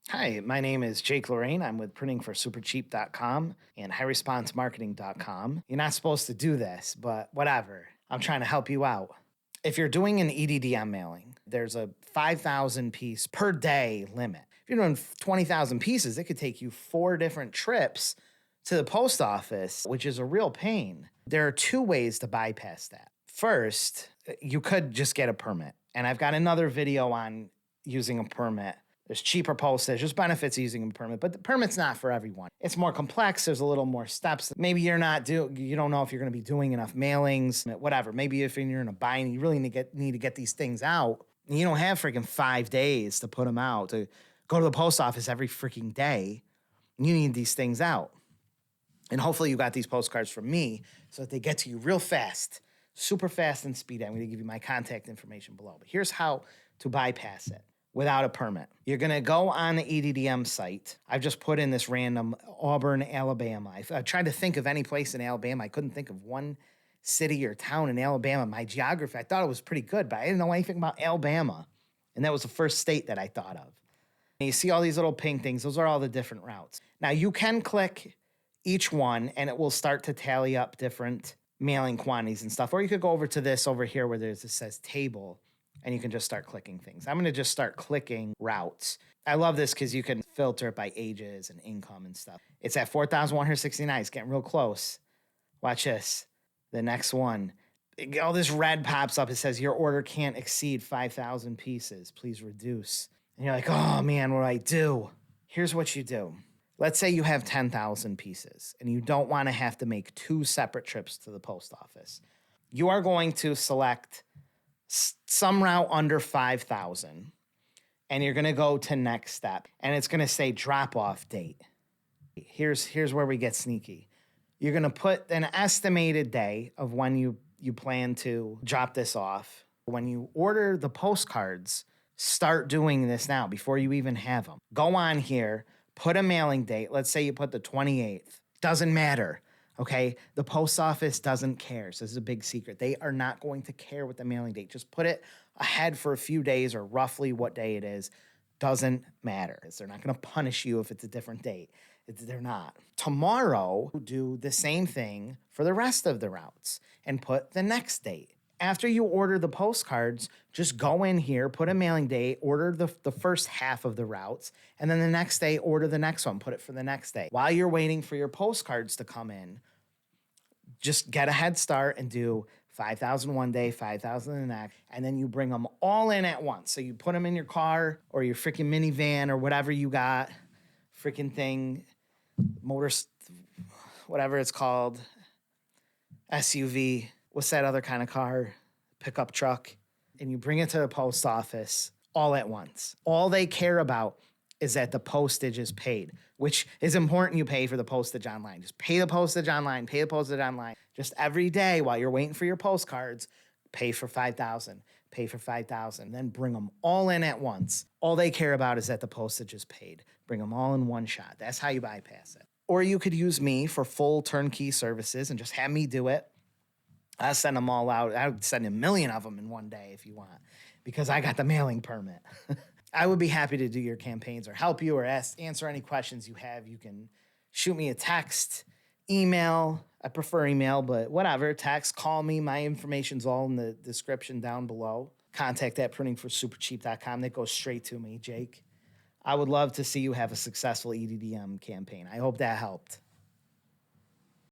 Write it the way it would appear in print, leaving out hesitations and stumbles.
Hi, my name is Jake Lorraine. I'm with printingforsupercheap.com and highresponsemarketing.com. You're not supposed to do this, but whatever. I'm trying to help you out. If you're doing an EDDM mailing, there's a 5,000 piece per day limit. If you're doing 20,000 pieces, it could take you 4 different trips to the post office, which is a real pain. There are 2 ways to bypass that. First, you could just get a permit. And I've got another video on using a permit. There's cheaper postage. There's benefits of using a permit, but the permit's not for everyone. It's more complex. There's a little more steps. Maybe you don't know if you're going to be doing enough mailings, whatever. Maybe if you're in a bind, you really need to get these things out. And you don't have freaking 5 days to put them out, to go to the post office every freaking day. You need these things out. And hopefully you got these postcards from me so that they get to you real fast, super fast and speedy. I'm going to give you my contact information below. But here's how to bypass it without a permit. You're going to go on the EDDM site. I've just put in this random Auburn, Alabama. I tried to think of any place in Alabama. I couldn't think of one city or town in Alabama. My geography, I thought it was pretty good, but I didn't know anything about Alabama. And that was the first state that I thought of. And you see all these little pink things. Those are all the different routes. Now, you can click each one, and it will start to tally up different mailing quantities and stuff. Or you could go over to this over here where it says table, and you can just start clicking things. I'm going to just start clicking routes. I love this because you can filter it by ages and income and stuff. It's at 4,169. It's getting real close. Watch this. The next one. All this red pops up. It says your order can't exceed 5,000 pieces. Please reduce. And you're like, oh man, what do I do? Here's what you do. Let's say you have 10,000 pieces and you don't want to have to make 2 separate trips to the post office. You are going to select some route under 5,000 and you're going to go to next step and it's going to say drop off date. Here's where we get sneaky. You're going to put an estimated day of when you plan to drop this off. When you order the postcards, start doing this now before you even have them. Go on here, put a mailing date. Let's say you put the 28th. Doesn't matter. Okay, the post office doesn't care. So this is a big secret. They are not going to care with the mailing date. Just put it ahead for a few days or roughly what day it is. Doesn't matter. They're not going to punish you if it's a different date. They're not. Tomorrow, do the same thing for the rest of the routes and put the next date. After you order the postcards, just go in here, put a mailing date, order the first half of the routes, and then the next day, order the next one, put it for the next day. While you're waiting for your postcards to come in, just get a head start and do 5,000 one day, 5,000 the next, and then you bring them all in at once. So you put them in your car or your freaking minivan or whatever you got, freaking thing, whatever it's called, SUV. What's that other kind of car? Pickup truck. And you bring it to the post office all at once. All they care about is that the postage is paid, which is important. You pay for the postage online. Just pay the postage online, pay the postage online. Just every day while you're waiting for your postcards, pay for 5,000, pay for 5,000, then bring them all in at once. All they care about is that the postage is paid. Bring them all in one shot. That's how you bypass it. Or you could use me for full turnkey services and just have me do it. I'll send them all out. I would send 1,000,000 of them in one day if you want, because I got the mailing permit. I would be happy to do your campaigns or help you or answer any questions you have. You can shoot me a text, email. I prefer email, but whatever. Text, call me. My information's all in the description down below. Contact at printingforsupercheap.com. That goes straight to me, Jake. I would love to see you have a successful EDDM campaign. I hope that helped.